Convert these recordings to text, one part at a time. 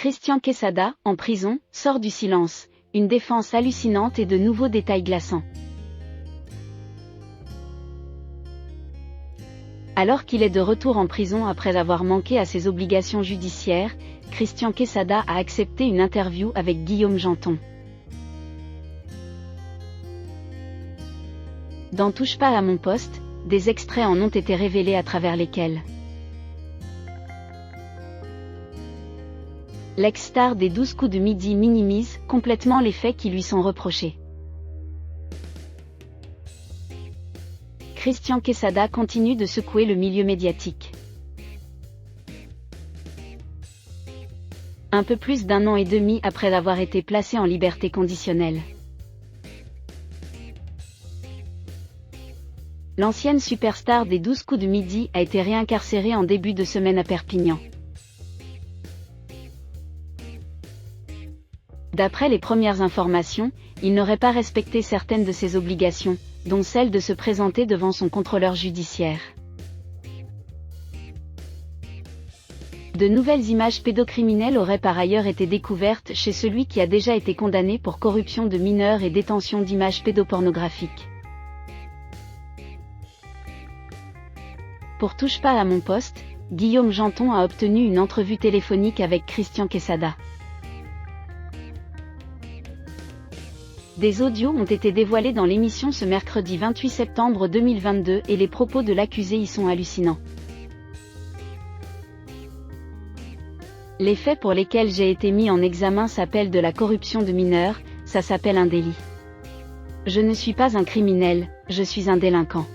Christian Quesada, en prison, sort du silence, une défense hallucinante et de nouveaux détails glaçants. Alors qu'il est de retour en prison après avoir manqué à ses obligations judiciaires, Christian Quesada a accepté une interview avec Guillaume Janton. Dans Touche pas à mon poste, des extraits en ont été révélés à travers lesquels l'ex-star des 12 coups de midi minimise complètement les faits qui lui sont reprochés. Christian Quesada continue de secouer le milieu médiatique. Un peu plus d'un an et demi après avoir été placé en liberté conditionnelle. L'ancienne superstar des 12 coups de midi a été réincarcérée en début de semaine à Perpignan. D'après les premières informations, il n'aurait pas respecté certaines de ses obligations, dont celle de se présenter devant son contrôleur judiciaire. De nouvelles images pédocriminelles auraient par ailleurs été découvertes chez celui qui a déjà été condamné pour corruption de mineurs et détention d'images pédopornographiques. Pour Touche pas à mon poste, Guillaume Janton a obtenu une entrevue téléphonique avec Christian Quesada. Des audios ont été dévoilés dans l'émission ce mercredi 28 septembre 2022 et les propos de l'accusé y sont hallucinants. Les faits pour lesquels j'ai été mis en examen s'appellent de la corruption de mineurs, ça s'appelle un délit. Je ne suis pas un criminel, je suis un délinquant.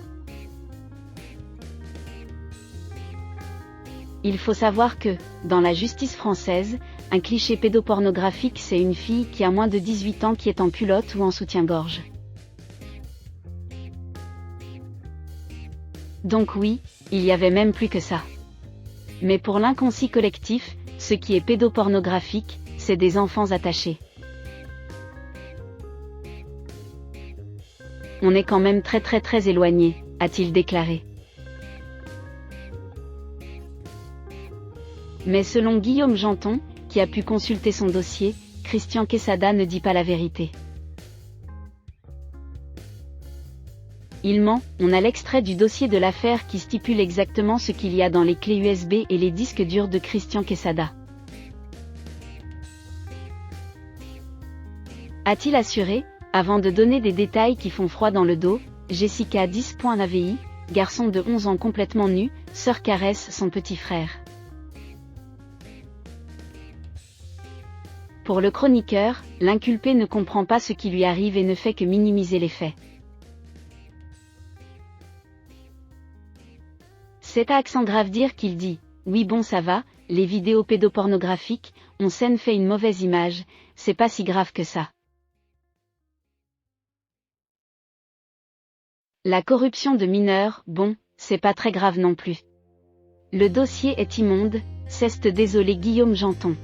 Il faut savoir que, dans la justice française, un cliché pédopornographique c'est une fille qui a moins de 18 ans qui est en culotte ou en soutien-gorge. Donc oui, il y avait même plus que ça. Mais pour l'inconscient collectif, ce qui est pédopornographique, c'est des enfants attachés. On est quand même très éloigné, a-t-il déclaré. Mais selon Guillaume Janton, qui a pu consulter son dossier, Christian Quesada ne dit pas la vérité. Il ment, on a l'extrait du dossier de l'affaire qui stipule exactement ce qu'il y a dans les clés USB et les disques durs de Christian Quesada. A-t-il assuré, avant de donner des détails qui font froid dans le dos, Jessica 10.AVI, garçon de 11 ans complètement nu, sœur caresse son petit frère. Pour le chroniqueur, l'inculpé ne comprend pas ce qui lui arrive et ne fait que minimiser les faits. C'est à accent grave dire qu'il dit « Oui bon ça va, les vidéos pédopornographiques, on scène fait une mauvaise image, c'est pas si grave que ça. » La corruption de mineurs, bon, c'est pas très grave non plus. Le dossier est immonde, s'est désolé Guillaume Janton.